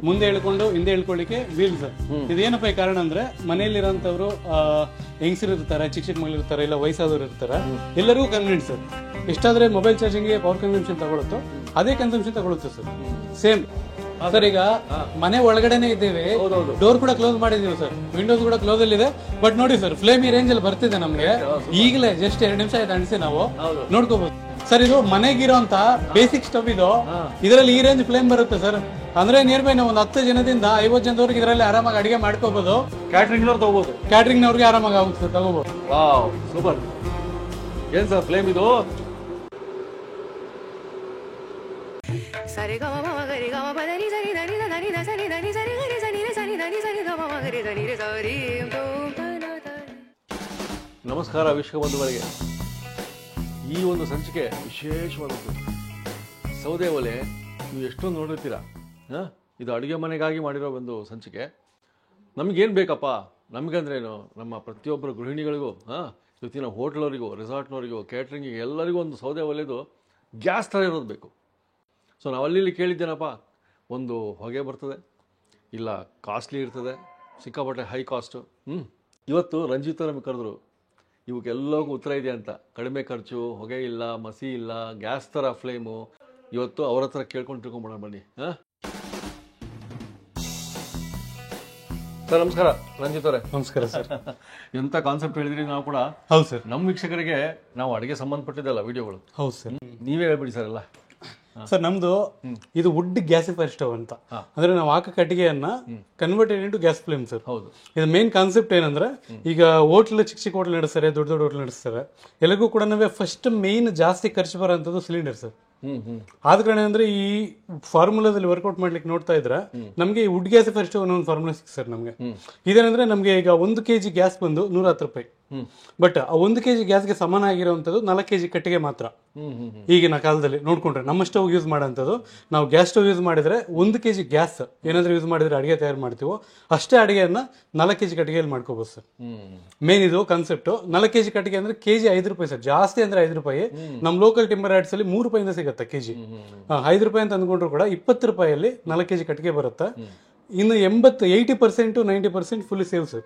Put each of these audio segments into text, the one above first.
ಮುಂದೆ ಹೇಳ್ಕೊಂಡು ಹಿಂದೆ ಹೇಳ್ಕೊಳ್ಳಿಕ್ಕೆ ವೀಲ್ಸ್. ಇದೇನಪ್ಪ ಈ ಕಾರಣ ಅಂದ್ರೆ ಮನೆಯಲ್ಲಿರೋಂಥವ್ರು ಹೆಂಗಸರು ಇರ್ತಾರೆ, ಚಿಕ್ಕ ಚಿಕ್ಕ ಮಗಳು ಇರ್ತಾರೆ, ಇಲ್ಲ ವಯಸ್ಸಾದವ್ರು ಇರ್ತಾರೆ, ಎಲ್ಲರಿಗೂ ಕನ್ವೀನಿಯಂಟ್ ಸರ್. ಎಷ್ಟಾದ್ರೆ ಮೊಬೈಲ್ ಚಾರ್ಜಿಂಗ್ಗೆ ಪವರ್ ಕನ್ಸಂಪ್ಷನ್ ತಗೊಳುತ್ತೋ ಅದೇ ಕನ್ಸಂಪ್ಷನ್ ತಗೊಳುತ್ತೆ ಸರ್. Same sir. ಈಗ ಮನೆ ಒಳಗಡೆನೆ ಇದ್ದೇವೆ, ಡೋರ್ ಕೂಡ ಕ್ಲೋಸ್ ಮಾಡಿದೀವಿ ಸರ್, ವಿಂಡೋಸ್ ಕೂಡ ಕ್ಲೋಸ್ ಅಲ್ಲಿ ಇದೆ. ಬಟ್ ನೋಡಿ ಸರ್, ಫ್ಲೇಮ್ ಈ ರೇಂಜ್ ಅಲ್ಲಿ ಬರ್ತಿದೆ ನಮ್ಗೆ. ಈಗಲೇ ಜಸ್ಟ್ 2 ನಿಮಿಷ ಆಯ್ತು ಅಣಿಸಿ ನಾವು ನೋಡ್ಕೋಬಹುದು ಸರ್. ಇದು ಮನೆಗಿರೋಂತ ಬೇಸಿಕ್ ಸ್ಟವ್ ಇದು. ಇದರಲ್ಲಿ ಈ ರೇಂಜ್ ಫ್ಲೇಮ್ ಬರುತ್ತೆ ಸರ್. ಅಂದ್ರೆ ನಿಯರ್ ಬೈ ನಾವು ಒಂದು 10 ಜನದಿಂದ 50 ಜನದವರೆಗೆ ಇದರಲ್ಲಿ ಆರಾಮಾಗಿ ಅಡಿಗೆ ಮಾಡ್ಕೋಬಹುದು. ಕ್ಯಾಟ್ರಿಂಗ್ ನವ್ರು ತಗೋಬಹುದು, ಕ್ಯಾಟ್ರಿಂಗ್ ನವ್ರಿಗೆ ಆರಾಮಾಗಿ ಆಗುತ್ತೆ ಸರ್, ತಗೋಬಹುದು. Wow super. ಏನ್ ಸರ್ ಫ್ಲೇಮ್ ಇದು? ನಮಸ್ಕಾರ ವಿಶ್ವಬಂಧುಗಳಿಗೆ. ಈ ಒಂದು ಸಂಚಿಕೆ ವಿಶೇಷವಾದದ್ದು. ಸೌದೆ ಒಲೆ ನೀವು ಎಷ್ಟೊಂದು ನೋಡಿರ್ತೀರ. ಇದು ಅಡುಗೆ ಮನೆಗಾಗಿ ಮಾಡಿರೋ ಒಂದು ಸಂಚಿಕೆ. ನಮಗೇನು ಬೇಕಪ್ಪ, ನಮಗಂದ್ರೇನು, ನಮ್ಮ ಪ್ರತಿಯೊಬ್ಬರು ಗೃಹಿಣಿಗಳಿಗೂ, ಇವತ್ತಿನ ಹೋಟ್ಲವರಿಗೂ, ರೆಸಾರ್ಟ್ನವರಿಗೂ, ಕೇಟ್ರಿಂಗಿಗೆ ಎಲ್ಲರಿಗೂ ಒಂದು ಸೌದೆ ಒಲೆದು ಗ್ಯಾಸ್ ಥರ ಇರೋದು ಬೇಕು. ಸೊ ನಾವು ಅಲ್ಲಿ ಕೇಳಿದ್ದೇನಪ್ಪ, ಒಂದು ಹೊಗೆ ಬರ್ತದೆ, ಇಲ್ಲ ಕಾಸ್ಟ್ಲಿ ಇರ್ತದೆ, ಸಿಕ್ಕಾಪಟ್ಟೆ ಹೈ ಕಾಸ್ಟು. ಇವತ್ತು ರಂಜಿತ ನಮಗೆ ಕರೆದ್ರು, ಇವಕ್ಕೆಲ್ಲರಿಗೂ ಉತ್ತರ ಇದೆ ಅಂತ. ಕಡಿಮೆ ಖರ್ಚು, ಹೊಗೆ ಇಲ್ಲ, ಮಸಿ ಇಲ್ಲ, ಗ್ಯಾಸ್ ಥರ ಫ್ಲೇಮು. ಇವತ್ತು ಅವ್ರ ಹತ್ರ ಕೇಳ್ಕೊಂಡು ತಿಳ್ಕೊಂಬೋಣ ಬನ್ನಿ. ಸರ್ ನಮಸ್ಕಾರ. ರಂಜಿತ್ ಅವರೇ ನಮಸ್ಕಾರ ಸರ್. ಎಂಥ ಕಾನ್ಸೆಪ್ಟ್ ಹೇಳಿದ್ರಿ. ನಾವು ಕೂಡ ಹೌದು ಸರ್, ನಮ್ಮ ವೀಕ್ಷಕರಿಗೆ ನಾವು ಅಡುಗೆ ಸಂಬಂಧಪಟ್ಟಿದ್ದಲ್ಲ ವಿಡಿಯೋಗಳು. ಹೌದು ಸರ್, ನೀವೇ ಹೇಳ್ಬಿಡಿ ಸರ್ ಎಲ್ಲ. ಸರ್ ನಮ್ದು ಇದು ವುಡ್ ಗ್ಯಾಸಿಫೈರ್ ಸ್ಟವ್ ಅಂತ. ಅಂದ್ರೆ ನಾವು ಹಾಕೋ ಕಟ್ಟಿಗೆಯನ್ನ converted into gas flame sir. ಹೌದು. ಇದು ಮೇನ್ ಕಾನ್ಸೆಪ್ಟ್ ಏನಂದ್ರೆ, ಈಗ ಹೋಟ್ಲ್ ಚಿಕ್ಕ ಚಿಕ್ಕ ಹೋಟ್ಲ್ ನಡೆಸ್ತಾರೆ, ದೊಡ್ಡ ದೊಡ್ಡ ಹೋಟ್ಲ್ ನಡೆಸ್ತಾರೆ, ಎಲ್ಲರಿಗೂ ಕೂಡ ನಾವೇ ಫಸ್ಟ್ ಮೇನ್ ಜಾಸ್ತಿ ಖರ್ಚು ಬರೋಂಥದ್ದು ಸಿಲಿಂಡರ್ ಸರ್. ಆದ ಕಾರಣ ಅಂದ್ರೆ ಈ ಫಾರ್ಮುಲಾದಲ್ಲಿ ವರ್ಕೌಟ್ ಮಾಡ್ಲಿಕ್ಕೆ ನೋಡ್ತಾ ಇದ್ರೆ ನಮ್ಗೆ ಈ ವುಡ್ ಗ್ಯಾಸಿಫೈರ್ ಸ್ಟವ್ ಅನ್ನೋ ಒಂದು ಫಾರ್ಮುಲಾ ಸಿಕ್ ಸರ್ ನಮ್ಗೆ. ಇದೇನಂದ್ರೆ ನಮ್ಗೆ ಈಗ 1 kg ಗ್ಯಾಸ್ ಬಂದು 110 ರೂಪಾಯಿ. ಬಟ್ ಆ 1 kg ಗ್ಯಾಸ್ಗೆ ಸಮಾನ ಆಗಿರುವಂತದ್ದು 4 kg ಕಟ್ಟಿಗೆ ಮಾತ್ರ. ಈಗಿನ ಕಾಲದಲ್ಲಿ ನೋಡ್ಕೊಂಡ್ರೆ ನಮ್ಮ ಸ್ಟವ್ ಯೂಸ್ ಮಾಡೋಂಥದ್ದು, ನಾವು ಗ್ಯಾಸ್ ಸ್ಟವ್ ಯೂಸ್ ಮಾಡಿದ್ರೆ 1 kg ಗ್ಯಾಸ್ ಏನಾದ್ರೂ ಯೂಸ್ ಮಾಡಿದ್ರೆ ಅಡಿಗೆ ತಯಾರು ಮಾಡ್ತೀವೋ ಅಷ್ಟೇ ಅಡಿಗೆಯನ್ನ 4 kg ಕಟ್ಟಿಗೆಯಲ್ಲಿ ಮಾಡ್ಕೋಬಹುದು ಸರ್. ಮೇನ್ ಇದು ಕಾನ್ಸೆಪ್ಟ್. 4 kg ಕಟ್ಟಿಗೆ ಅಂದ್ರೆ ಕೆಜಿ 5 ರೂಪಾಯಿ ಸರ್. ಜಾಸ್ತಿ ಅಂದ್ರೆ 5 ರೂಪಾಯಿ. ನಮ್ಮ ಲೋಕಲ್ ಟಿಂಬರ್ ಯಾರ್ಡ್ಸ್ ಅಲ್ಲಿ 3 ರೂಪಾಯಿಂದ ಸಿಗುತ್ತೆ ಕೆಜಿ. 5 ರೂಪಾಯಿ ಅಂತ ಅಂದ್ಕೊಂಡ್ರು ಕೂಡ 20 ರೂಪಾಯಿಯಲ್ಲಿ 4 kg ಕಟ್ಟಿಗೆ ಬರುತ್ತೆ. ಇನ್ನು 80% 90% ಫುಲ್ ಸೇವ್ ಸರ್.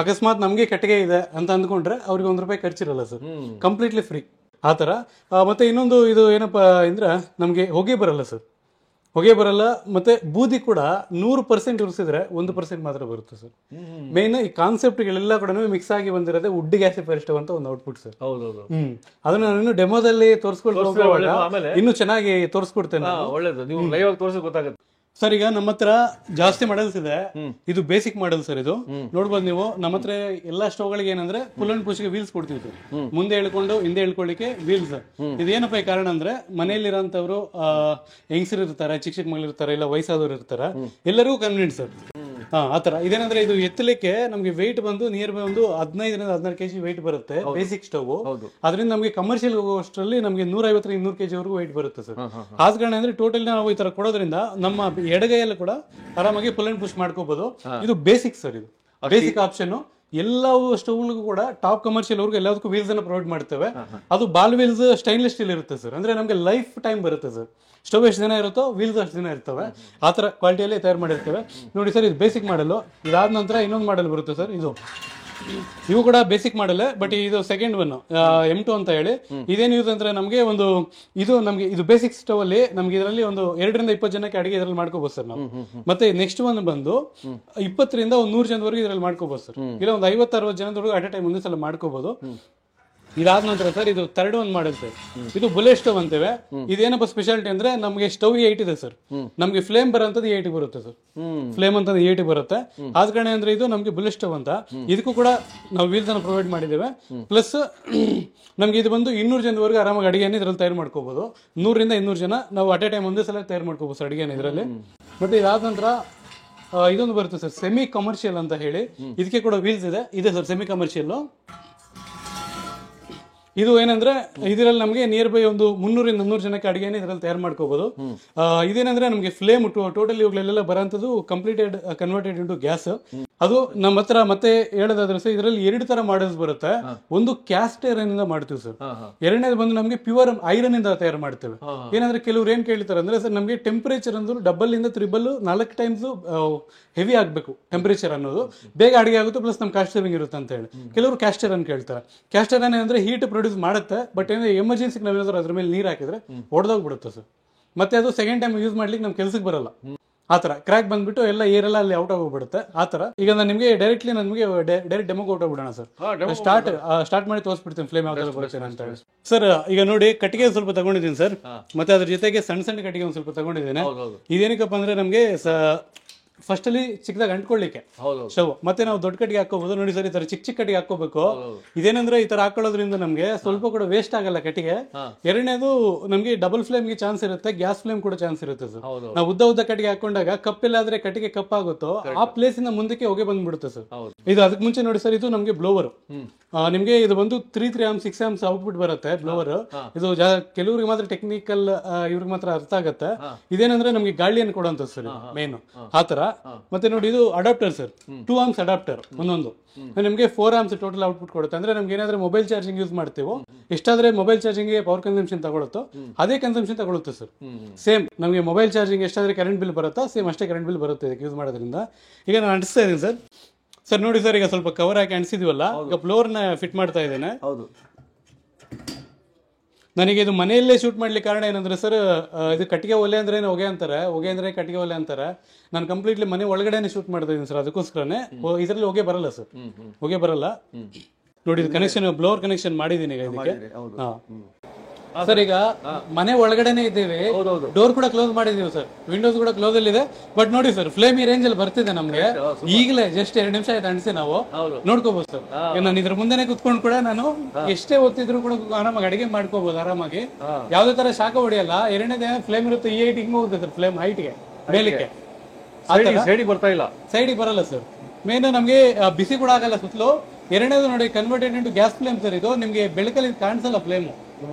ಅಕಸ್ಮಾತ್ ನಮ್ಗೆ ಕಟ್ಟಿಗೆ ಇದೆ ಅಂತ ಅಂದ್ಕೊಂಡ್ರೆ ಅವ್ರಿಗೆ 1 ರೂಪಾಯಿ ಖರ್ಚಿರಲ್ಲ ಸರ್, ಕಂಪ್ಲೀಟ್ಲಿ ಫ್ರೀ ಆತರ. ಮತ್ತೆ ಇನ್ನೊಂದು ಇದು ಏನಪ್ಪಾ ಅಂದ್ರೆ ನಮ್ಗೆ ಹೊಗೆ ಬರಲ್ಲ ಸರ್, ಹೊಗೆ ಬರಲ್ಲ. ಮತ್ತೆ ಬೂದಿ ಕೂಡ 100% ಉರಿಸಿದ್ರೆ 1% ಮಾತ್ರ ಬರುತ್ತೆ ಸರ್. ಮೇನ್ ಈ ಕಾನ್ಸೆಪ್ಟ್ಗಳೆಲ್ಲ ಕೂಡ ಮಿಕ್ಸ್ ಆಗಿ ಬಂದಿರೋದೇ ವುಡ್ ಗ್ಯಾಸಿಫೈರ್ ಸ್ಟವ್ ಅಂತ ಒಂದು ಔಟ್ಪುಟ್ ಸರ್. ಹೌದೌದು. ಅದನ್ನ ನಾನು ಇನ್ನು ಡೆಮೋದಲ್ಲಿ ತೋರಿಸ್ಕೊಳ್ತೀನಿ, ಇನ್ನು ಚೆನ್ನಾಗಿ ತೋರಿಸ್ಕೊಡ್ತೇನೆ. ಒಳ್ಳೇದು, ನೀವು ಲೈವ್ ಆಗಿ ತೋರಿಸಿ ಗೊತ್ತಾಗುತ್ತೆ ಸರ್. ಈಗ ನಮ್ಮ ಹತ್ರ ಜಾಸ್ತಿ ಮಾಡಲ್ಸ್ ಇದೆ. ಇದು ಬೇಸಿಕ್ ಮಾಡಲ್ ಸರ್. ಇದು ನೋಡ್ಬೋದು ನೀವು. ನಮ್ಮ ಹತ್ರ ಎಲ್ಲಾ ಸ್ಟವ್ ಗಳಿಗೆ ಏನಂದ್ರೆ ಫುಲ್ ಅಂಡ್ ಪುಷ್ಗೆ ವೀಲ್ಸ್ ಕೊಡ್ತೀವಿ ಸರ್. ಮುಂದೆ ಹೇಳ್ಕೊಂಡು ಹಿಂದೆ ಹೇಳ್ಕೊಳ್ಳಿಕ್ಕೆ ವೀಲ್ಸ್. ಇದೇನಪ್ಪ ಈ ಕಾರಣ ಅಂದ್ರೆ ಮನೆಯಲ್ಲಿರೋಂಥವ್ರು ಹೆಂಗಸರು ಇರ್ತಾರೆ, ಚಿಕ್ಕ ಚಿಕ್ಕ ಮಗಳು ಇರ್ತಾರೆ, ಇಲ್ಲ ವಯಸ್ಸಾದವ್ರು ಇರ್ತಾರೆ, ಎಲ್ಲರಿಗೂ ಕನ್ವೀನಿಯಂಟ್ ಸರ್. ಆತರ. ಇದೇನಂದ್ರೆ ಇದು ಎತ್ತಲಿಕ್ಕೆ ನಮ್ಗೆ ವೆಯ್ಟ್ ಬಂದು ನಿಯರ್ ಬೈ ಒಂದು 15 16 kg ವೆಯ್ಟ್ ಬರುತ್ತೆ ಬೇಸಿಕ್ ಸ್ಟವ್. ಅದರಿಂದ ನಮಗೆ ಕಮರ್ಷಿಯಲ್ ಹೋಗೋಷ್ಟರಲ್ಲಿ ನಮಗೆ 150 200 kg ವರೆಗೂ ವೆಯ್ಟ್ ಬರುತ್ತೆ ಸರ್. ಆದ ಕಾರಣ ಅಂದ್ರೆ ಟೋಟಲ್ ನಾವು ಈ ತರ ಕೊಡೋದ್ರಿಂದ ನಮ್ಮ ಎಡಗೈಯಲ್ಲೂ ಕೂಡ ಆರಾಮಾಗಿ ಫುಲ್ ಅಂಡ್ ಪುಷ್ ಮಾಡ್ಕೋಬಹುದು. ಇದು ಬೇಸಿಕ್ ಸರ್. ಇದು ಬೇಸಿಕ್ ಆಪ್ಷನ್. ಎಲ್ಲ ಸ್ಟವ್ಗಳಿಗೂ ಕೂಡ ಟಾಪ್ ಕಮರ್ಷಿಯಲ್ ಅವ್ರಿಗೆ ಎಲ್ಲದಕ್ಕೂ ವೀಲ್ಸ್ ಅನ್ನ ಪ್ರೊವೈಡ್ ಮಾಡ್ತೇವೆ. ಅದು ಬಾಲ್ ವೀಲ್ಸ್ ಸ್ಟೈನ್ಲೆಸ್ ಸ್ಟೀಲ್ ಇರುತ್ತೆ ಸರ್. ಅಂದ್ರೆ ನಮ್ಗೆ ಲೈಫ್ ಟೈಮ್ ಬರುತ್ತೆ ಸರ್. ಸ್ಟವ್ ಎಷ್ಟು ದಿನ ಇರುತ್ತೋ ವೀಲ್ಸ್ ಅಷ್ಟು ದಿನ ಇರ್ತವೆ. ಆ ತರ ಕ್ವಾಲಿಟಿಯಲ್ಲಿ ತಯಾರು ಮಾಡಿರ್ತೇವೆ ನೋಡಿ ಸರ್. ಇದು ಬೇಸಿಕ್ ಮಾಡಲ್. ಇದಾದ ನಂತರ ಇನ್ನೊಂದು ಮಾಡಲ್ ಬರುತ್ತೆ ಸರ್. ಇವು ಕೂಡ ಬೇಸಿಕ್ ಮಾಡಲ್. ಬಟ್ ಇದು ಸೆಕೆಂಡ್ ಒನ್ M2 ಅಂತ ಹೇಳಿ. ಇದೇನು ಯೂಸ್ ಅಂದ್ರೆ ನಮಗೆ ಒಂದು ಇದು ಬೇಸಿಕ್ ಸ್ಟವ್ ಅಲ್ಲಿ ನಮ್ಗೆ ಇದರಲ್ಲಿ ಒಂದು 2 ರಿಂದ 20 ಜನಕ್ಕೆ ಅಡಿಗೆ ಇದರಲ್ಲಿ ಮಾಡ್ಕೋಬಹುದು ಸರ್ ನಾವು. ಮತ್ತೆ ನೆಕ್ಸ್ಟ್ ಒನ್ ಬಂದು 20 ರಿಂದ 100 ಜನದವರೆಗೆ ಇದರಲ್ಲಿ ಮಾಡ್ಕೋಬಹುದು ಸರ್. ಇಲ್ಲ ಒಂದು 50 60 ಜನದವರೆಗೂ ಅಟ್ ಎ ಟೈಮ್ ಒಂದೇ ಸಲ ಮಾಡ್ಕೋಬಹುದು. ಇದಾದ ನಂತರ ಸರ್ ಇದು ಥರ್ಡ್ ಒನ್ ಮಾಡಲ್ ಸರ್. ಇದು ಬುಲೆಟ್ ಸ್ಟವ್ ಅಂತೇವೆ. ಇದೇನಪ್ಪ ಸ್ಪೆಷಾಲಿಟಿ ಅಂದ್ರೆ ನಮಗೆ ಸ್ಟವ್ 8 ಇದೆ ಸರ್. ನಮ್ಗೆ ಫ್ಲೇಮ್ ಬರೋಂಥದ್ದು 8 ಬರುತ್ತೆ ಸರ್. ಫ್ಲೇಮ್ ಅಂತ 8 ಬರುತ್ತೆ. ಆದ ಕಾರಣ ಅಂದ್ರೆ ಇದು ನಮ್ಗೆ ಬುಲೆಟ್ ಸ್ಟವ್ ಅಂತ. ಇದಕ್ಕೂ ಕೂಡ ನಾವು ವೀಲ್ಸ್ ಅನ್ನು ಪ್ರೊವೈಡ್ ಮಾಡಿದ್ದೇವೆ. ಪ್ಲಸ್ ನಮ್ಗೆ ಇದು ಬಂದು 200 ಜನದವರೆಗೂ ಆರಾಮಾಗಿ ಅಡಿಗೆಯನ್ನು ಇದರಲ್ಲಿ ತಯಾರು ಮಾಡ್ಕೋಬಹುದು. 100 ರಿಂದ 200 ಜನ ನಾವು ಅಟ್ ಎ ಟೈಮ್ ಒಂದೇ ಸಲ ತಯಾರು ಮಾಡ್ಕೋಬಹುದು ಸರ್ ಅಡಿಗೆನ ಇದರಲ್ಲಿ. ಮತ್ತೆ ಇದಾದ ನಂತರ ಇದೊಂದು ಬರುತ್ತೆ ಸರ್, ಸೆಮಿ ಕಮರ್ಷಿಯಲ್ ಅಂತ ಹೇಳಿ. ಇದಕ್ಕೆ ಕೂಡ ವೀಲ್ಸ್ ಇದೆ ಸರ್. ಸೆಮಿ ಕಮರ್ಷಿಯಲ್ ಇದು ಏನಂದ್ರೆ ಇದರಲ್ಲಿ ನಮಗೆ ನಿಯರ್ ಬೈ ಒಂದು 300-400 ಜನಕ್ಕೆ ಅಡಿಗೆನ ಇದರಲ್ಲಿ ತಯಾರು ಮಾಡ್ಕೋಬಹುದು. ಇದೇನಂದ್ರೆ ನಮಗೆ ಫ್ಲೇಮ್ ಟೋಟಲಿ ಇವುಗಳೆಲ್ಲ ಬರೋಂಥದ್ದು ಕಂಪ್ಲೀಟೆಡ್ ಕನ್ವರ್ಟೆಡ್ ಇಂಟು ಗ್ಯಾಸ್. ಅದು ನಮ್ಮ ಹತ್ರ ಮತ್ತೆ ಹೇಳೋದಾದ್ರೆ ಸರ್ ಇದರಲ್ಲಿ 2 ತರ ಮಾಡಲ್ಸ್ ಬರುತ್ತೆ. ಒಂದು ಕ್ಯಾಸ್ಟ್ ಐರನ್ ಇಂದ ಮಾಡ್ತೀವಿ ಸರ್, ಎರಡನೇದು ಬಂದು ನಮಗೆ ಪ್ಯೂರ್ ಐರನ್ ಇಂದ ತಯಾರು ಮಾಡ್ತೇವೆ. ಏನಂದ್ರೆ ಕೆಲವ್ರು ಏನ್ ಕೇಳ್ತಾರೆ ಅಂದ್ರೆ ಸರ್ ನಮಗೆ ಟೆಂಪರೇಚರ್ ಅಂದ್ರೆ ಡಬಲ್ ಇಂದ 4 ಟೈಮ್ಸ್ ಹೆವಿ ಆಗ್ಬೇಕು ಟೆಂಪರೇಚರ್ ಅನ್ನೋದು, ಬೇಗ ಅಡಿಗೆ ಆಗುತ್ತೆ, ಪ್ಲಸ್ ನಮ್ ಕಾಸ್ಟ್ ಸೇವಿಂಗ್ ಇರುತ್ತೆ ಅಂತ ಹೇಳಿ ಕೆಲವರು ಕ್ಯಾಸ್ಟ್ ಐರನ್ ಕೇಳ್ತಾರೆ. ಕ್ಯಾಸ್ಟ್ ಐರನ್ ಅಂದ್ರೆ ಹೀಟ್ ಪ್ರೊಡ್ಯೂಸ್ ಮಾಡುತ್ತೆ, ಬಟ್ ಏನಂದ್ರೆ ಎಮರ್ಜೆನ್ಸಿಗೆ ನಾವೇನಾದ್ರೂ ಅದ್ರ ಮೇಲೆ ನೀರು ಹಾಕಿದ್ರೆ ಒಡೆದೋಗ್ಬಿಡುತ್ತೆ ಸರ್. ಮತ್ತೆ ಅದು ಸೆಕೆಂಡ್ ಟೈಮ್ ಯೂಸ್ ಮಾಡ್ಲಿಕ್ಕೆ ನಮ್ ಕೆಲ್ಸಕ್ಕೆ ಬರಲ್ಲ. ಆತರ ಕ್ರ್ಯಾಕ್ ಬಂದ್ಬಿಟ್ಟು ಎಲ್ಲ ಏರೆಲ್ಲ ಅಲ್ಲಿ ಔಟ್ ಆಗೋಗ್ಬಿಡುತ್ತೆ. ಆತರ ಈಗ ನಾನು ನಿಮಗೆ ಡೈರೆಕ್ಟ್ಲಿ ನಮಗೆ ಡೈರೆಕ್ಟ್ ಡೆಮೋಗೆ ಔಟ್ ಆಗ್ಬಿಡೋಣ ಸರ್. ಸ್ಟಾರ್ಟ್ ಮಾಡಿ ತೋರಿಸ್ಬಿಡ್ತೀನಿ ಫ್ಲೇಮ್ ಯಾವ ತರ ಬರುತ್ತೆ ಅಂತ ಹೇಳಿ. ಸರ್ ಈಗ ನೋಡಿ ಕಟ್ಟಿಗೆ ಸ್ವಲ್ಪ ತಗೊಂಡಿದ್ದೀನಿ ಸರ್, ಮತ್ತೆ ಅದ್ರ ಜೊತೆಗೆ ಸಣ್ಣ ಸಣ್ಣ ಕಟ್ಟಿಗೆ ಒಂದ್ ಸ್ವಲ್ಪ ತಗೊಂಡಿದ್ದೇನೆ. ಇದೇನಕ್ಕಪ್ಪ ಅಂದ್ರೆ ನಮ್ಗೆ ಫಸ್ಟ್ ಅಲ್ಲಿ ಚಿಕ್ಕದಾಗ ಅಂಟ್ಕೊಳ್ಳಿಕ್ಕೆ ಸ್ಟವ್, ಮತ್ತೆ ನಾವು ದೊಡ್ಡ ಕಟ್ಟಿಗೆ ಹಾಕೋಬಹುದು. ನೋಡಿ ಸರ್ ಈ ತರ ಚಿಕ್ಕ ಕಟ್ಟಿಗೆ ಹಾಕೋಬೇಕು. ಇದೇನಂದ್ರೆ ಈ ತರ ಹಾಕೊಳ್ಳೋದ್ರಿಂದ ನಮ್ಗೆ ಸ್ವಲ್ಪ ಕೂಡ ವೇಸ್ಟ್ ಆಗಲ್ಲ ಕಟ್ಟಿಗೆ. ಎರಡನೇದು ನಮ್ಗೆ ಡಬಲ್ ಫ್ಲೇಮ್ಗೆ ಚಾನ್ಸ್ ಇರುತ್ತೆ, ಗ್ಯಾಸ್ ಫ್ಲೇಮ್ ಕೂಡ ಚಾನ್ಸ್ ಇರುತ್ತೆ ಸರ್. ನಾವು ಉದ್ದ ಕಟ್ಟಿಗೆ ಹಾಕೊಂಡಾಗ ಕಪ್ಪೆಲ್ಲಾದ್ರೆ ಕಟ್ಟಿಗೆ ಕಪ್ಪಾಗುತ್ತೋ ಆ ಪ್ಲೇಸ್ ಇಂದ ಮುಂದಕ್ಕೆ ಹೊಗೆ ಬಂದ್ಬಿಡುತ್ತೆ ಸರ್. ಇದು ಅದಕ್ಕೆ ಮುಂಚೆ ನೋಡಿ ಸರ್ ಇದು ನಮ್ಗೆ ಬ್ಲೋವರ್. ನಿಮ್ಗೆ ಇದು ಬಂದು 3 amps 6 amps ಔಟ್ಪುಟ್ ಬರುತ್ತೆ ಬ್ಲೋವರ್. ಇದು ಕೆಲವ್ರಿಗೆ ಮಾತ್ರ ಟೆಕ್ನಿಕಲ್ ಇವ್ರಿಗೆ ಮಾತ್ರ ಅರ್ಥ ಆಗತ್ತೆ. ಇದೇನಂದ್ರೆ ನಮ್ಗೆ ಗಾಳಿಯನ್ನು ಕೊಡುವಂತ ಸರ್ ಮೇನ್ ಆತರ. ಮತ್ತೆ ನೋಡಿ ಇದು ಅಡಾಪ್ಟರ್ ಸರ್, 2 amps ಅಡಾಪ್ಟರ್ ಒಂದೊಂದು ನಿಮ್ಗೆ 4 amps ಟೋಟಲ್ ಔಟ್ಪುಟ್ ಕೊಡುತ್ತೆ. ಅಂದ್ರೆ ನಮ್ಗೆ ಏನಾದ್ರೆ ಮೊಬೈಲ್ ಚಾರ್ಜಿಂಗ್ ಯೂಸ್ ಮಾಡ್ತೀವೋ ಎಷ್ಟಾದ್ರೆ ಮೊಬೈಲ್ ಚಾರ್ಜಿಂಗ್ ಪವರ್ ಕನ್ಸಂಪ್ಷನ್ ತಗೊಳುತ್ತೋ ಅದೇ ಕನ್ಸಂಪ್ಷನ್ ತಗೊಳುತ್ತೆ ಸರ್. ಸೇಮ್ ನಮಗೆ ಮೊಬೈಲ್ ಚಾರ್ಜಿಂಗ್ ಎಷ್ಟಾದ್ರೆ ಕರೆಂಟ್ ಬಿಲ್ ಬರುತ್ತಾ ಸೇಮ್ ಅಷ್ಟೇ ಕರೆಂಟ್ ಬಿಲ್ ಬರುತ್ತೆ ಇದಕ್ಕೆ ಯೂಸ್ ಮಾಡೋದ್ರಿಂದ. ಈಗ ನಾನು ಅಂಟಿಸ್ತಾ ಇದ್ದೀನಿ ಸರ್. ಸರ್ ನೋಡಿ ಸರ್ ಈಗ ಸ್ವಲ್ಪ ಕವರ್ ಹಾಕಿ ಅಂಟಿಸಿದ್ವಲ್ಲ, ಈಗ ಫ್ಲೋರ್ ನ ಫಿಟ್ ಮಾಡ್ತಾ ಇದ್ದೇನೆ. ನನಗೆ ಇದು ಮನೆಯಲ್ಲೇ ಶೂಟ್ ಮಾಡ್ಲಿಕ್ಕೆ ಕಾರಣ ಏನಂದ್ರೆ ಸರ್ ಇದು ಕಟ್ಟಿಗೆ ಒಲೆ ಅಂದ್ರೆ ಹೊಗೆ ಅಂತಾರೆ, ಹೊಗೆ ಅಂದ್ರೆ ಕಟ್ಟಿಗೆ ಒಲೆ ಅಂತಾರೆ. ನಾನು ಕಂಪ್ಲೀಟ್ಲಿ ಮನೆ ಒಳಗಡೆನೆ ಶೂಟ್ ಮಾಡ್ತಾ ಇದ್ದೀನಿ ಸರ್, ಅದಕ್ಕೋಸ್ಕರನೇ ಇದರಲ್ಲಿ ಹೊಗೆ ಬರಲ್ಲ ಸರ್, ಹೊಗೆ ಬರಲ್ಲ. ನೋಡಿ ಇದು ಕನೆಕ್ಷನ್ ಬ್ಲೋವರ್ ಕನೆಕ್ಷನ್ ಮಾಡಿದೀನಿ ಈಗ ಇದಕ್ಕೆ. ಸರ್ ಈಗ ಮನೆ ಒಳಗಡೆನೆ ಇದ್ದೇವೆ, ಡೋರ್ ಕೂಡ ಕ್ಲೋಸ್ ಮಾಡಿದೀವಿ ಸರ್, ವಿಂಡೋಸ್ ಕೂಡ ಕ್ಲೋಸ್ ಅಲ್ಲಿ ಇದೆ. ಬಟ್ ನೋಡಿ ಸರ್ ಫ್ಲೇಮ್ ಈ ರೇಂಜ್ ಅಲ್ಲಿ ಬರ್ತಿದೆ ನಮ್ಗೆ. ಈಗಲೇ ಜಸ್ಟ್ 2 ನಿಮಿಷ ಆಯ್ತು ಅಣಿಸಿ ನಾವು ನೋಡ್ಕೋಬಹುದು ಸರ್. ನಾನು ಇದ್ರ ಮುಂದೆನೆ ಕುತ್ಕೊಂಡು ಕೂಡ ನಾನು ಎಷ್ಟೇ ಒತ್ತಿದ್ರು ಕೂಡ ಆರಾಮಾಗಿ ಅಡಿಗೆ ಮಾಡ್ಕೋಬಹುದು ಆರಾಮಾಗಿ, ಯಾವ್ದೇ ತರ ಶಾಖ ಹೊಡೆಯಲ್ಲ. ಎರಡನೇದೇ ಫ್ಲೇಮ್ ಇರುತ್ತೆ, ಈ ಹೈಟ್ ಹಿಂಗ್ ಹೋಗುತ್ತೆ ಸರ್, ಫ್ಲೇಮ್ ಹೈಟ್ಗೆ ಮೇಲಿಕ್ಕೆ ಸೈಡಿಗೆ ಬರ್ತಾ ಇಲ್ಲ, ಸೈಡಿಗೆ ಬರಲ್ಲ ಸರ್. ಮೇನ್ ನಮ್ಗೆ ಬಿಸಿ ಕೂಡ ಆಗಲ್ಲ ಸುತ್ತಲೂ. ಎರಡನೇದು ನೋಡಿ converted into gas flame sir. ಇದು ನಿಮ್ಗೆ ಬೆಳಕಲ್ಲಿ ಕಾಣಿಸಲ್ಲ ಫ್ಲೇಮು.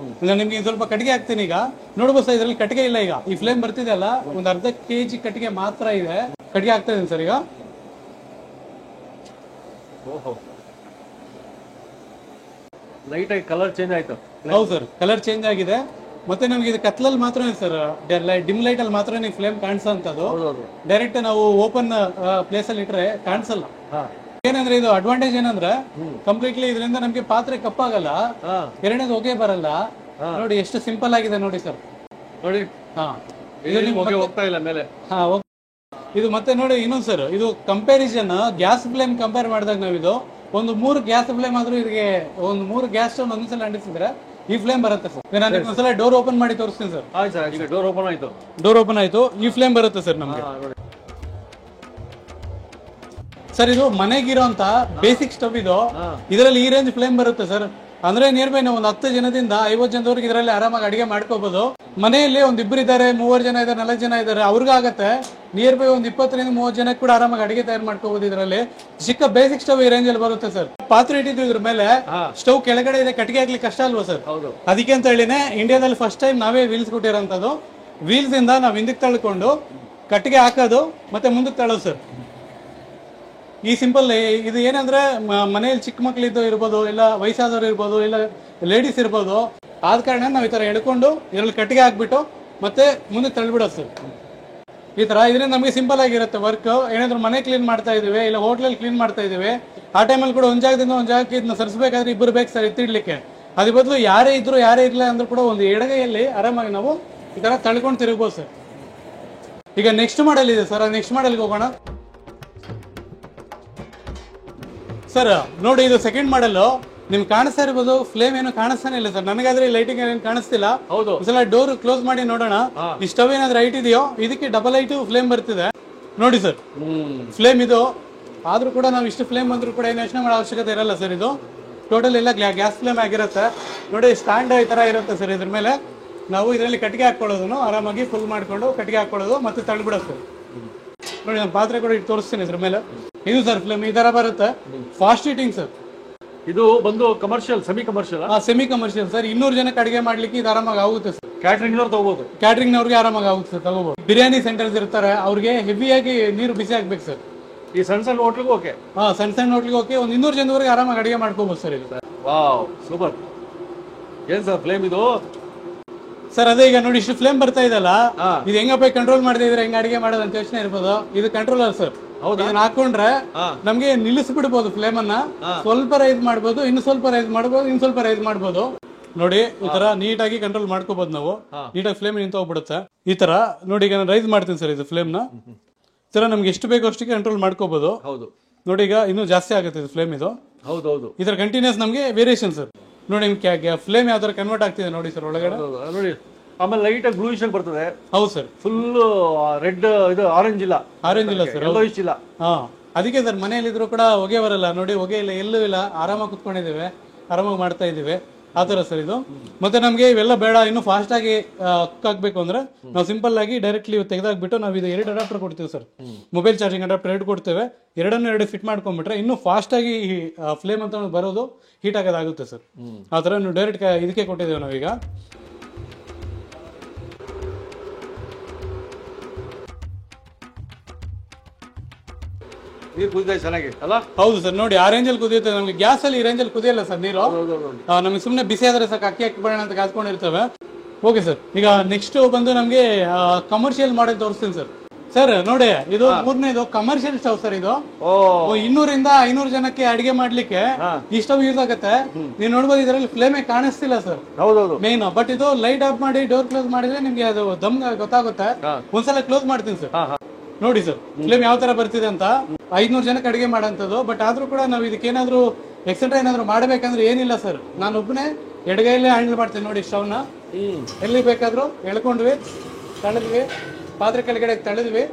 ನಿಮ್ಗೆ ಸ್ವಲ್ಪ ಕಟ್ಟಿಗೆ ಹಾಕ್ತೀನಿ ಈಗ ನೋಡ್ಬೋದು. ಇದ್ರಲ್ಲಿ ಕಟ್ಟಿಗೆ ಇಲ್ಲ, ಈಗ ಈ ಫ್ಲೇಮ್ ಬರ್ತಿದೆ ಅಲ್ಲ, ಒಂದು ಅರ್ಧ kg ಕಟ್ಟಿಗೆ ಮಾತ್ರ ಇದೆ. ಕಟ್ಟಿಗೆ ಹಾಕ್ತಾ ಇದೀನಿ ಸರ್ ಈಗ. ಲೈಟ್ ಆಗಿ ಕಲರ್ ಚೇಂಜ್ ಆಯ್ತು. ಹೌದು ಸರ್ ಕಲರ್ ಚೇಂಜ್ ಆಗಿದೆ. ಮತ್ತೆ ನಮ್ಗೆ ಇದು ಕತ್ಲಲ್ಲಿ ಮಾತ್ರ ಸರ್, ಡಿಮ್ ಲೈಟ್ ಅಲ್ಲಿ ಮಾತ್ರ ನೀವು ಫ್ಲೇಮ್ ಕಾಣಿಸೋಂಥದ್ದು. ಡೈರೆಕ್ಟ್ ನಾವು ಓಪನ್ ಪ್ಲೇಸ್ ಅಲ್ಲಿ ಇಟ್ರೆ ಕಾಣಿಸಲ್ಲ. ಏನಂದ್ರೆ ಇದು ಅಡ್ವಾಂಟೇಜ್ ಏನಂದ್ರೆ ಕಂಪ್ಲೀಟ್ಲಿ ಇದರಿಂದ ನಮ್ಗೆ ಪಾತ್ರೆ ಕಪ್ಪಾಗಲ್ಲ, ಎರಡನೇದು ಹೊಗೆ ಬರಲ್ಲ. ನೋಡಿ ಎಷ್ಟು ಸಿಂಪಲ್ ಆಗಿದೆ ನೋಡಿ ಸರ್. ನೋಡಿ ಹೋಗ್ತಾ ಇಲ್ಲ ಮೇಲೆ. ಇದು ಮತ್ತೆ ನೋಡಿ ಇನ್ನೊಂದು ಸರ್, ಇದು ಕಂಪ್ಯಾರಿಸನ್ ಗ್ಯಾಸ್ ಫ್ಲೇಮ್ ಕಂಪೇರ್ ಮಾಡಿದಾಗ ನಾವು ಇದು ಒಂದು 3 ಗ್ಯಾಸ್ ಫ್ಲೇಮ್ ಆದ್ರೂ ಇದಕ್ಕೆ ಒಂದು 3 ಗ್ಯಾಸ್ ಸ್ಟವ್ ಒಂದ್ಸಲ ಅಂಟಿಸಿದ್ರೆ ಈ ಫ್ಲೇಮ್ ಬರುತ್ತೆ ಸರ್. ನಾನು ಒಂದ್ಸಲ ಡೋರ್ ಓಪನ್ ಮಾಡಿ ತೋರಿಸ್ತೀನಿ ಸರ್. ಈಗ ಡೋರ್ ಓಪನ್ ಆಯ್ತು, ಡೋರ್ ಓಪನ್ ಆಯ್ತು, ಈ ಫ್ಲೇಮ್ ಬರುತ್ತೆ ಸರ್ ನಮ್ಗೆ. ಸರ್ ಇದು ಮನೆಗಿರೋಂತ ಬೇಸಿಕ್ ಸ್ಟವ್ ಇದು, ಇದರಲ್ಲಿ ಈ ರೇಂಜ್ ಫ್ಲೇಮ್ ಬರುತ್ತೆ ಸರ್. ಅಂದ್ರೆ ನಿಯರ್ ಬೈ ನಾವು ಒಂದು 10 ಜನದಿಂದ 50 ಜನದವರೆಗೆ ಇದರಲ್ಲಿ ಆರಾಮಾಗಿ ಅಡಿಗೆ ಮಾಡ್ಕೋಬಹುದು. ಮನೆಯಲ್ಲಿ ಒಂದ್ 2 ಇದ್ದಾರೆ, 3 ಜನ ಇದ್ದಾರೆ, 4 ಜನ ಇದ್ದಾರೆ, ಅವ್ರಿಗಾಗತ್ತೆ. ನಿಯರ್ ಬೈ ಒಂದು 20-30 ಜನಕ್ಕೆ ಕೂಡ ಆರಾಮಾಗಿ ಅಡಿಗೆ ತಯಾರು ಮಾಡ್ಕೋಬಹುದು. ಇದರಲ್ಲಿ ಚಿಕ್ಕ ಬೇಸಿಕ್ ಸ್ಟವ್ ಈ ರೇಂಜ್ ಅಲ್ಲಿ ಬರುತ್ತೆ ಸರ್. ಪಾತ್ರೆ ಇಟ್ಟಿದ್ವಿ ಇದ್ರ ಮೇಲೆ, ಸ್ಟವ್ ಕೆಳಗಡೆ ಇದೆ, ಕಟ್ಟಿಗೆ ಹಾಕ್ಲಿಕ್ಕೆ ಕಷ್ಟ ಅಲ್ವಾ ಸರ್. ಅದಕ್ಕೆ ಅಂತ ಹೇಳಿನೇ ಇಂಡಿಯಾದಲ್ಲಿ ಫಸ್ಟ್ ಟೈಮ್ ನಾವೇ ವೀಲ್ಸ್ ಕೊಟ್ಟಿರೋಂಥದ್ದು. ವೀಲ್ಸ್ ಇಂದ ನಾವು ಹಿಂದಕ್ಕೆ ತಳ್ಕೊಂಡು ಕಟ್ಟಿಗೆ ಹಾಕೋದು ಮತ್ತೆ ಮುಂದಕ್ಕೆ ತಳ್ಳೋದು ಸರ್. ಈ ಸಿಂಪಲ್ ಇದು ಏನಂದ್ರೆ ಮನೆಯಲ್ಲಿ ಚಿಕ್ಕ ಮಕ್ಳಿದ್ದು ಇರ್ಬೋದು, ಇಲ್ಲ ವಯಸ್ಸಾದವ್ರು ಇರ್ಬೋದು, ಇಲ್ಲ ಲೇಡೀಸ್ ಇರ್ಬೋದು. ಆದ ಕಾರಣ ನಾವು ಈ ತರ ಎಳ್ಕೊಂಡು ಇದರಲ್ಲಿ ಕಟ್ಟಿಗೆ ಹಾಕ್ಬಿಟ್ಟು ಮತ್ತೆ ಮುಂದೆ ತಳ್ಳಿಬಿಡೋದು ಸರ್. ಈ ತರ ಇದರಿಂದ ನಮಗೆ ಸಿಂಪಲ್ ಆಗಿರುತ್ತೆ ವರ್ಕ್. ಏನಾದ್ರು ಮನೆ ಕ್ಲೀನ್ ಮಾಡ್ತಾ ಇದೀವಿ, ಇಲ್ಲ ಹೋಟ್ಲಲ್ಲಿ ಕ್ಲೀನ್ ಮಾಡ್ತಾ ಇದೀವಿ, ಆ ಟೈಮಲ್ಲಿ ಕೂಡ ಒಂದ್ ಜಾಗದಿಂದ ಒಂದ್ ಜಾಗಕ್ಕೆ ಇದನ್ನ ಸರಿಸಬೇಕಾದ್ರೆ 2 ಬೇಕು ಸರ್ ಎತ್ತಿಡ್ಲಿಕ್ಕೆ. ಅದ್ರ ಬದಲು ಯಾರೇ ಇದ್ರು ಯಾರೇ ಇರ್ಲಿಲ್ಲ ಅಂದ್ರೂ ಕೂಡ ಒಂದು ಎಡಗೈಯಲ್ಲಿ ಆರಾಮಾಗಿ ನಾವು ಈ ತರ ತಳ್ಕೊಂಡು ತಿರುಗ್ಬೋದು ಸರ್. ಈಗ ನೆಕ್ಸ್ಟ್ ಮಾಡೆಲ್ ಇದೆ ಸರ್, ನೆಕ್ಸ್ಟ್ ಮಾಡೆಲ್ಗೆ ಹೋಗೋಣ ಸರ್. ನೋಡಿ ಇದು ಸೆಕೆಂಡ್ ಮಾಡೆಲ್. ನಿಮ್ಗೆ ಕಾಣಿಸ್ತಾ ಇರ್ಬೋದು, ಫ್ಲೇಮ್ ಏನು ಕಾಣಿಸ್ತಾನೆ ಇಲ್ಲ ಸರ್. ನನಗಾದ್ರೆ ಲೈಟಿಂಗ್ ಏನು ಕಾಣಿಸ್ತಿಲ್ಲ. ಒಂದ್ಸಲ ಡೋರ್ ಕ್ಲೋಸ್ ಮಾಡಿ ನೋಡೋಣ. ಈ ಸ್ಟವ್ ಏನಾದ್ರು ಹೈಟ್ ಇದೆಯೋ ಇದಕ್ಕೆ ಡಬಲ್ ಹೈಟ್ ಫ್ಲೇಮ್ ಬರ್ತಿದೆ ನೋಡಿ ಸರ್. ಫ್ಲೇಮ್ ಇದು ಆದ್ರೂ ಕೂಡ ನಾವು ಇಷ್ಟು ಫ್ಲೇಮ್ ಬಂದ್ರೂ ಕೂಡ ಏನು ಯೋಚನೆ ಮಾಡೋ ಅವಶ್ಯಕತೆ ಇರಲ್ಲ ಸರ್. ಇದು ಟೋಟಲ್ ಎಲ್ಲ ಗ್ಯಾಸ್ ಫ್ಲೇಮ್ ಆಗಿರುತ್ತೆ. ನೋಡಿ ಸ್ಟ್ಯಾಂಡ್ ಈ ತರ ಇರುತ್ತೆ ಸರ್. ಇದ್ರ ಮೇಲೆ ನಾವು ಇದರಲ್ಲಿ ಕಟ್ಟಿಗೆ ಹಾಕೊಳ್ಳೋದನ್ನು ಆರಾಮಾಗಿ ಫುಲ್ ಮಾಡ್ಕೊಂಡು ಕಟ್ಟಿಗೆ ಹಾಕೊಳ್ಳೋದು ಮತ್ತೆ ತಳ್ಳಿಬಿಡೋದು ಸರ್. ನೋಡಿ ನಾನು ಪಾತ್ರೆ ಕೂಡ ಇಟ್ಟು ತೋರಿಸ್ತೀನಿ ಇದ್ರ ಮೇಲೆ. ಇದು ಸರ್ ಫ್ಲೇಮ್ ಈ ತರ ಬರುತ್ತೆ. Fast heating sir. ಇದು ಬಂದು commercial, semi commercial, semi commercial sir. 200 ಜನಕ್ಕೆ ಅಡಿಗೆ ಮಾಡ್ಲಿಕ್ಕೆ ಇದು ಆರಾಮಾಗಿ ಆಗುತ್ತೆ ಸರ್. ಕ್ಯಾಟ್ರಿಂಗ್ ತಗೋಬಹುದು, ಕ್ಯಾಟ್ರಿಂಗ್ ನವ್ರಿಗೆ ಆರಾಮಾಗಿ ಆಗುತ್ತೆ ಸರ್, ತಗೋಬಹುದು. ಬಿರಿಯಾನಿ ಸೆಂಟರ್ಸ್ ಇರ್ತಾರೆ, ಅವ್ರಿಗೆ ಹೆವಿಯಾಗಿ ನೀರು ಬಿಸಿ ಆಗ್ಬೇಕು ಸರ್. ಈ ಸಣ್ಣ ಸಣ್ಣ ಹೋಟ್ಲಿಗೂ ಓಕೆ. ಸಣ್ಣ ಸಣ್ಣ ಹೋಟ್ಲಿಗೆ ಓಕೆ. ಒಂದು 200 ಜನವರೆಗೆ ಆರಾಮಾಗಿ ಅಡಿಗೆ ಮಾಡ್ಕೋಬಹುದು ಸರ್ ಇದು. Wow, super. ಏನ್ ಸರ್ ಫ್ಲೇಮ್ ಇದು? ಸರ್ ಅದೇ ಈಗ ನೋಡಿ, ಇಷ್ಟು ಫ್ಲೇಮ್ ಬರ್ತಾ ಇದೆಲ್ಲ, ಇದು ಹೆಂಗಪ್ಪ ಕಂಟ್ರೋಲ್ ಮಾಡ್ತಾ ಇದ್ರೆ ಹೆಂಗ ಅಡಿಗೆ ಮಾಡೋದು ಅಂತ ಯೋಚನೆ ಇರ್ಬೋದು. ಇದು ಕಂಟ್ರೋಲರ್ ಸರ್. ಇದನ್ನ ಹಾಕೊಂಡ್ರೆ ನಮ್ಗೆ ನಿಲ್ಲಿಸ್ಬಿಡ್ಬೋದು ಫ್ಲೇಮ್ ಅನ್ನ. ಸ್ವಲ್ಪ ರೈಸ್ ಮಾಡ್ಬೋದು, ಇನ್ನು ಸ್ವಲ್ಪ ರೈಸ್ ಮಾಡ್ಬೋದು, ಇನ್ನು ಸ್ವಲ್ಪ ರೈಸ್ ಮಾಡ್ಬೋದು. ನೋಡಿ ಈ ತರ ನೀಟಾಗಿ ಕಂಟ್ರೋಲ್ ಮಾಡ್ಕೋಬಹುದು ನಾವು. ನೀಟಾಗಿ ಫ್ಲೇಮ್ ನಿಂತು ಹೋಗ್ಬಿಡುತ್ತೆ ಈ ತರ. ನೋಡಿ ಈಗ ನಾನು ರೈಸ್ ಮಾಡ್ತೀನಿ ಸರ್ ಇದು ಫ್ಲೇಮ್ ನ. ಸರ ನಮ್ಗೆ ಎಷ್ಟು ಬೇಕೋ ಅಷ್ಟಕ್ಕೆ ಕಂಟ್ರೋಲ್ ಮಾಡ್ಕೋಬಹುದು. ಹೌದು. ನೋಡಿ ಈಗ ಇನ್ನೂ ಜಾಸ್ತಿ ಆಗುತ್ತೆ ಇದು ಫ್ಲೇಮ್. ಇದು ಹೌದೌದು, ಇದರ ಕಂಟಿನ್ಯೂಸ್ ನಮ್ಗೆ ವೇರಿಯೇಷನ್ ಸರ್. ನೋಡಿ ಫ್ಲೇಮ್ ಯಾವ ತರ ಕನ್ವರ್ಟ್ ಆಗ್ತಿದೆ ನೋಡಿ ಸರ್ ಒಳಗಡೆ. ನೋಡಿ ಆಮೇಲೆ ಲೈಟ್ ಆಗಿ ಬ್ಲೂಯಿಶ್ ಆಗಿ ಬರ್ತದೆ. ಹೌದು ಸರ್. ಫುಲ್ ರೆಡ್, ಇದು ಆರೆಂಜ್ ಇಲ್ಲ, ಆರೆಂಜ್ ಇಲ್ಲ ಸರ್, ಯೆಲ್ಲೋಯಿಶ್ ಇಲ್ಲ. ಅದಕ್ಕೆ ಸರ್ ಮನೆಯಲ್ಲಿ ಇದ್ರು ಕೂಡ ಹೊಗೆ ಬರಲ್ಲ ನೋಡಿ. ಹೊಗೆ ಇಲ್ಲ, ಎಲ್ಲೂ ಇಲ್ಲ, ಆರಾಮಾಗಿ ಕುತ್ಕೊಂಡಿದ್ದೇವೆ, ಆರಾಮಾಗಿ ಮಾಡ್ತಾ ಇದ್ದೀವಿ ಆ ತರ ಸರ್ ಇದು. ಮತ್ತೆ ನಮ್ಗೆ ಇವೆಲ್ಲ ಬೇಡ, ಇನ್ನು ಫಾಸ್ಟ್ ಆಗಿ ಕುಕ್ ಆಗ್ಬೇಕು ಅಂದ್ರೆ ನಾವು ಸಿಂಪಲ್ ಆಗಿ ಡೈರೆಕ್ಟ್ಲಿ ತೆಗೆದಾಕ್ಬಿಟ್ಟು ನಾವು ಇದು 2 ಅಡಾಪ್ಟರ್ ಕೊಡ್ತೀವಿ ಸರ್. ಮೊಬೈಲ್ ಚಾರ್ಜಿಂಗ್ ಅಡಾಪ್ಟರ್ 2 ಕೊಡ್ತೇವೆ. 2 ಫಿಟ್ ಮಾಡ್ಕೊಂಡ್ಬಿಟ್ರೆ ಇನ್ನೂ ಫಾಸ್ಟ್ ಆಗಿ ಫ್ಲೇಮ್ ಅಂತ ಬರೋದು, ಹೀಟ್ ಆಗೋದಾಗುತ್ತೆ ಸರ್. ಆ ತರ ನೀವು ಡೈರೆಕ್ಟ್ ಇದಕ್ಕೆ ಕೊಟ್ಟಿದ್ದೇವೆ ನಾವೀಗ. ನೀರು ಕುದಿದೆ ಚೆನ್ನಾಗಿ ಅಲ್ಲ? ಹೌದು ಸರ್. ನೋಡಿ ಆ ರೇಂಜಲ್ಲಿ ಕುದಿಯುತ್ತೆ. ನಮ್ಗೆ ಗ್ಯಾಸ್ ಅಲ್ಲಿ ಈ ರೇಂಜಲ್ಲಿ ಕುದಿಯಲ್ಲ ಸರ್ ನೀರು. ನಮಗೆ ಸುಮ್ಮನೆ ಬಿಸಿ ಆದ್ರೆ ಸಾಕು, ಅಕ್ಕಿ ಹಾಕಿಬಿಡೋಣ ಅಂತ ಕಾದ್ಕೊಂಡಿರ್ತೇವೆ. Okay sir. ಈಗ ನೆಕ್ಸ್ಟ್ ಬಂದು ನಮ್ಗೆ ಕಮರ್ಷಿಯಲ್ ಮಾಡೆಲ್ ತೋರಿಸ್ತೀನಿ ಸರ್. ಸರ್ ನೋಡಿ, ಇದು 3ನೇದು ಕಮರ್ಷಿಯಲ್ ಸ್ಟವ್ ಸರ್. ಇದು 200 ಇಂದ 500 ಜನಕ್ಕೆ ಅಡಿಗೆ ಮಾಡ್ಲಿಕ್ಕೆ ಈ ಸ್ಟವ್ ಯೂಸ್ ಆಗುತ್ತೆ. ನೀವು ನೋಡ್ಬೋದು ಇದರಲ್ಲಿ ಫ್ಲೇಮೇ ಕಾಣಿಸ್ತಿಲ್ಲ ಸರ್. ಹೌದೌದು, ಮೇನ್. ಬಟ್ ಇದು ಲೈಟ್ ಆಫ್ ಮಾಡಿ ಡೋರ್ ಕ್ಲೋಸ್ ಮಾಡಿದ್ರೆ ನಿಮ್ಗೆ ಅದು ದಮ್ ಗೊತ್ತಾಗುತ್ತೆ. ಒಂದ್ಸಲ ಕ್ಲೋಸ್ ಮಾಡ್ತೀನಿ ಸರ್. ನೋಡಿ ಸರ್ ಫ್ಲೇಮ್ ಯಾವ ತರ ಬರ್ತಿದೆ ಅಂತ. 500 ಜನಕ್ಕೆ ಅಡಿಗೆ ಮಾಡೋಂಥದ್ದು. ಬಟ್ ಆದ್ರೂ ಕೂಡ ನಾವು ಇದಕ್ಕೇನಾದ್ರೂ ಎಕ್ಸೆಟ್ರಾ ಏನಾದ್ರು ಮಾಡ್ಬೇಕಂದ್ರೆ ಏನಿಲ್ಲ ಸರ್. ನಾನು ಒಬ್ಬನೇ ಎಡಗೈಲೇ ಹ್ಯಾಂಡಲ್ ಮಾಡ್ತೀನಿ ನೋಡಿ ಸ್ಟವ್ನ. ಎಲ್ಲಿ ಬೇಕಾದ್ರೂ ಎಳ್ಕೊಂಡ್ವಿ, ತಳೆದ್ವಿ, ಪಾತ್ರೆ ಕೆಳಗಡೆ ತಳೆದ್ವಿ,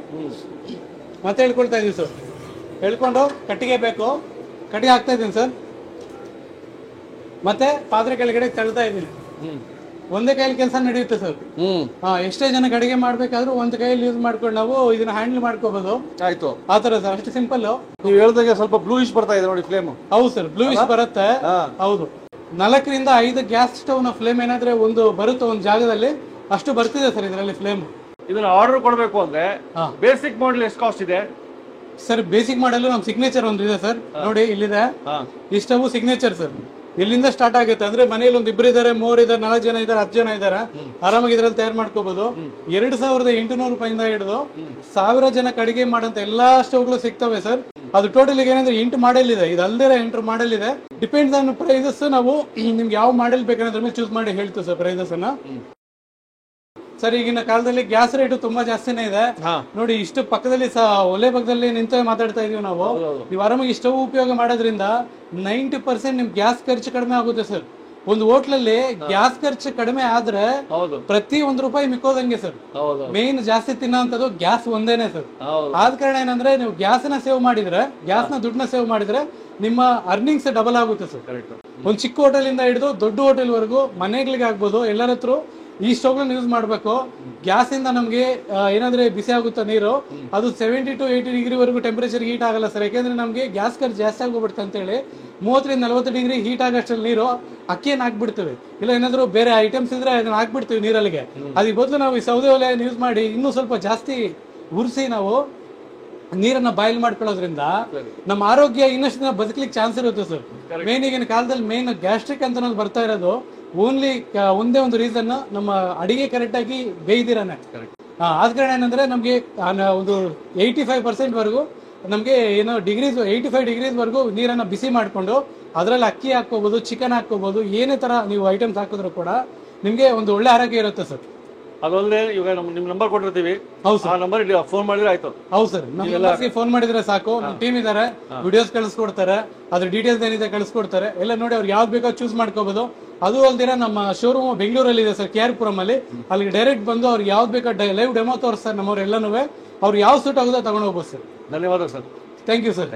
ಮತ್ತೆ ಎಳ್ಕೊಳ್ತಾ ಇದೀವಿ ಸರ್. ಎಳ್ಕೊಂಡು ಕಟ್ಟಿಗೆ ಬೇಕು, ಕಟ್ಟಿಗೆ ಹಾಕ್ತಾ ಇದೀನಿ ಸರ್. ಮತ್ತೆ ಪಾತ್ರೆ ಕೆಳಗಡೆ ತಳ್ತಾ ಇದ್ದೀನಿ. ಒಂದೇ ಕೈಯಲ್ಲಿ ಕೆಲಸ ನಡೆಯುತ್ತೆ ಸರ್. ಎಷ್ಟೇ ಜನಕ್ಕೆ ಅಡಿಗೆ ಮಾಡ್ಬೇಕಾದ್ರೂ ಒಂದ್ ಕೈಯಲ್ಲಿ ಯೂಸ್ ಮಾಡ್ಕೊಂಡು ನಾವು ಇದನ್ನ ಹ್ಯಾಂಡಲ್ ಮಾಡ್ಕೋಬಹುದು. ಆಯ್ತು, ಆತರ ಸರ್, ಅಷ್ಟು ಸಿಂಪಲ್. ನೀವು ಹೇಳ್ದಾಗೆ ಸ್ವಲ್ಪ ಬ್ಲೂಯಿಶ್ ಬರ್ತಾ ಇದೆ ನೋಡಿ ಫ್ಲೇಮ್. ಹೌದು ಸರ್, ಬ್ಲೂಯಿಶ್ ಬರುತ್ತೆ. ಹೌದು, 4 ರಿಂದ 5 ಗ್ಯಾಸ್ ಸ್ಟವ್ ನ ಫ್ಲೇಮ್ ಏನಾದ್ರೆ ಒಂದು ಬರುತ್ತೆ ಒಂದು ಜಾಗದಲ್ಲಿ, ಅಷ್ಟು ಬರ್ತಿದೆ ಸರ್ ಇದರಲ್ಲಿ ಫ್ಲೇಮ್. ಇದನ್ನ ಆರ್ಡರ್ ಕೊಡಬೇಕು ಅಂದ್ರೆ ಬೇಸಿಕ್ ಮಾಡೆಲ್ ಎಷ್ಟು ಕಾಸ್ಟ್ ಇದೆ ಸರ್? ಬೇಸಿಕ್ ಮಾಡಲು ನಮ್ ಸಿಗ್ನೇಚರ್ ಒಂದು ಇದೆ ಸರ್. ನೋಡಿ ಇಲ್ಲಿದೆ, ಈ ಸ್ಟವ್ ಸಿಗ್ನೇಚರ್ ಸರ್. ಇಲ್ಲಿಂದ ಸ್ಟಾರ್ಟ್ ಆಗುತ್ತೆ. ಅಂದ್ರೆ ಮನೆಯಲ್ಲಿ ಒಂದು 2 ಇದ್ದಾರೆ, 3 ಇದ್ದಾರೆ, 4 ಜನ ಇದ್ದಾರೆ, 10 ಜನ ಇದ್ದಾರೆ, ಆರಾಮಾಗಿ ಇದ್ರಲ್ಲಿ ತಯಾರು ಮಾಡ್ಕೋಬಹುದು. 2800 ರೂಪಾಯಿಂದ ಹಿಡಿದು 1000 ಜನಕ್ಕೆ ಅಡಿಗೆ ಮಾಡಂತ ಎಲ್ಲಾ ಸ್ಟವ್ಗಳು ಸಿಗ್ತವೆ ಸರ್. ಅದು ಟೋಟಲ್ ಏನಂದ್ರೆ 8 ಮಾಡೆಲ್ ಇದೆ. ಇದು ಅಲ್ದೇ 8 ಮಾಡೆಲ್ ಇದೆ. Depends on prices. ನಾವು ನಿಮ್ಗೆ ಯಾವ ಮಾಡೆಲ್ ಬೇಕಂದ್ರೆ ಮೇಲೆ ಚೂಸ್ ಮಾಡಿ ಹೇಳ್ತೀವಿ ಸರ್ ಪ್ರೈಸಸ್ ಅನ್ನ. ಸರ್ ಈಗಿನ ಕಾಲದಲ್ಲಿ ಗ್ಯಾಸ್ ರೇಟ್ ತುಂಬಾ ಜಾಸ್ತಿನೇ ಇದೆ ನೋಡಿ. ಇಷ್ಟು ಪಕ್ಕದಲ್ಲಿ ಒಲೆ ಪಕ್ಕದಲ್ಲಿ ನಿಂತ ಮಾತಾಡ್ತಾ ಇದೀವಿ ನಾವು. ನೀವು ಆರಾಮಾಗಿ ಸ್ಟವ್ ಉಪಯೋಗ ಮಾಡೋದ್ರಿಂದ 90% ನಿಮ್ ಗ್ಯಾಸ್ ಖರ್ಚು ಕಡಿಮೆ ಆಗುತ್ತೆ ಸರ್. ಒಂದು ಹೋಟ್ಲಲ್ಲಿ ಗ್ಯಾಸ್ ಖರ್ಚು ಕಡಿಮೆ ಆದ್ರೆ ಪ್ರತಿ 1 ರೂಪಾಯಿ ಮಿಕ್ಕೋದಂಗೆ ಸರ್. ಮೇನ್ ಜಾಸ್ತಿ ತಿನ್ನೋಂಥದ್ದು ಗ್ಯಾಸ್ ಒಂದೇನೆ ಸರ್. ಆದ ಕಾರಣ ಏನಂದ್ರೆ ನೀವು ಗ್ಯಾಸ್ ನ ಸೇವ್ ಮಾಡಿದ್ರೆ, ಗ್ಯಾಸ್ ನ ದುಡ್ಡನ್ನ ಸೇವ್ ಮಾಡಿದ್ರೆ ನಿಮ್ಮ ಅರ್ನಿಂಗ್ಸ್ ಡಬಲ್ ಆಗುತ್ತೆ ಸರ್. ಒಂದು ಚಿಕ್ಕ ಹೋಟೆಲ್ ಇಂದ ಹಿಡಿದು ದೊಡ್ಡ ಹೋಟೆಲ್ ವರೆಗೂ ಮನೆಗಳಿಗೆ ಆಗ್ಬೋದು, ಎಲ್ಲರ ಹತ್ರ ಈ ಸ್ಟವ್ಗಳನ್ನ ಯೂಸ್ ಮಾಡಬೇಕು. ಗ್ಯಾಸ್ ಇಂದ ನಮ್ಗೆ ಏನಾದ್ರೆ ಬಿಸಿ ಆಗುತ್ತಾ ನೀರು, ಅದು 70 to 80 ಡಿಗ್ರಿ ವರೆಗೂ ಟೆಂಪರೇಚರ್ ಹೀಟ್ ಆಗಲ್ಲ ಸರ್. ಯಾಕೆಂದ್ರೆ ನಮ್ಗೆ ಗ್ಯಾಸ್ ಖರ್ಚು ಜಾಸ್ತಿ ಆಗೋಗ್ಬಿಡುತ್ತೆ ಅಂತ ಹೇಳಿ 30 ರಿಂದ 40 ಡಿಗ್ರಿ ಹೀಟ್ ಆಗಷ್ಟಲ್ಲಿ ನೀರು ಅಕ್ಕಿಯನ್ನು ಹಾಕ್ಬಿಡ್ತೀವಿ. ಇಲ್ಲ ಏನಾದ್ರು ಬೇರೆ ಐಟಮ್ಸ್ ಇದ್ರೆ ಅದನ್ನ ಹಾಕ್ಬಿಡ್ತೀವಿ ನೀರಲ್ಲಿಗೆ. ಅದಕ್ಕೆ ಬದಲು ನಾವು ಈ ಸೌದೆ ಒಲೆಯನ್ನು ಯೂಸ್ ಮಾಡಿ ಇನ್ನೂ ಸ್ವಲ್ಪ ಜಾಸ್ತಿ ಉರಿಸಿ ನಾವು ನೀರನ್ನ ಬಾಯ್ಲ್ ಮಾಡ್ಕೊಳ್ಳೋದ್ರಿಂದ ನಮ್ಮ ಆರೋಗ್ಯ ಇನ್ನಷ್ಟು ದಿನ ಬದುಕಲಿಕ್ಕೆ ಚಾನ್ಸ್ ಇರುತ್ತೆ ಸರ್. ಮೇನ್ ಈಗಿನ ಕಾಲದಲ್ಲಿ ಮೇನ್ ಗ್ಯಾಸ್ಟ್ರಿಕ್ ಅಂತ ಬರ್ತಾ ಇರೋದು ಓನ್ಲಿ ಒಂದೇ ಒಂದು ರೀಸನ್, ನಮ್ಮ ಅಡಿಗೆ ಕರೆಕ್ಟ್ ಆಗಿ ಬೇಯ್ದಿರಾನೆ. ಆದ ಕಾರಣ ಏನಂದ್ರೆ ನಮ್ಗೆ ಒಂದು 85% ವರೆಗೂ ನಮ್ಗೆ ಏನೋ ಡಿಗ್ರೀಸ್ 85 ಡಿಗ್ರೀಸ್ ವರೆಗೂ ನೀರನ್ನ ಬಿಸಿ ಮಾಡ್ಕೊಂಡು ಅದ್ರಲ್ಲಿ ಅಕ್ಕಿ ಹಾಕೋಬಹುದು, ಚಿಕನ್ ಹಾಕೋಬಹುದು, ಏನೇ ತರ ನೀವು ಐಟಮ್ಸ್ ಹಾಕಿದ್ರು ಕೂಡ ನಿಮ್ಗೆ ಒಂದು ಒಳ್ಳೆ ಆರೋಗ್ಯ ಇರುತ್ತೆ ಸರ್. ಅದೊಂದೇ ಇವಾಗ ನಿಮ್ ನಂಬರ್ ಕೊಟ್ಟಿರ್ತೀವಿ, ಆ ನಂಬರ್ ಫೋನ್ ಮಾಡಿದ್ರೆ ಆಯ್ತು. ಹೌದು ಸರ್, ನಮ್ಗೆ ಫೋನ್ ಮಾಡಿದ್ರೆ ಸಾಕು. ನಮ್ ಟೀಮ್ ಇದಾರೆ, ವಿಡಿಯೋಸ್ ಕಳಿಸ್ಕೊಡ್ತಾರೆ, ಅದ್ರ ಡೀಟೇಲ್ಸ್ ಏನಿದೆ ಕಳಿಸ್ಕೊಡ್ತಾರೆ. ಎಲ್ಲ ನೋಡಿ ಅವ್ರಿಗೆ ಯಾವ್ದು ಬೇಕೋ ಚೂಸ್ ಮಾಡ್ಕೋಬಹುದು. ಅದು ಅಲ್ದಿರ ನಮ್ಮ ಶೋರೂಮ್ ಬೆಂಗಳೂರಲ್ಲಿ ಇದೆ ಸರ್, KR ಪುರಂ ಅಲ್ಲಿ. ಅಲ್ಲಿಗೆ ಡೈರೆಕ್ಟ್ ಬಂದು ಅವ್ರಿಗೆ ಯಾವ್ದು ಬೇಕೋ ಲೈವ್ ಡೆಮೋ ತೋರಿಸ್ತಾರೆ ನಮ್ಮವ್ರು ಎಲ್ಲನೂ. ಅವ್ರು ಯಾವ ಸೂಟ್ ಆಗೋದೋ ತಗೊಂಡು ಹೋಗ್ಬೋದು ಸರ್. ಧನ್ಯವಾದ ಸರ್. Thank you sir.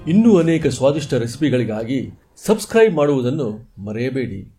ಇನ್ನೂ ಅನೇಕ ಸ್ವಾದಿಷ್ಟ ರೆಸಿಪಿಗಳಿಗಾಗಿ ಸಬ್ಸ್ಕ್ರೈಬ್ ಮಾಡುವುದನ್ನು ಮರೆಯಬೇಡಿ.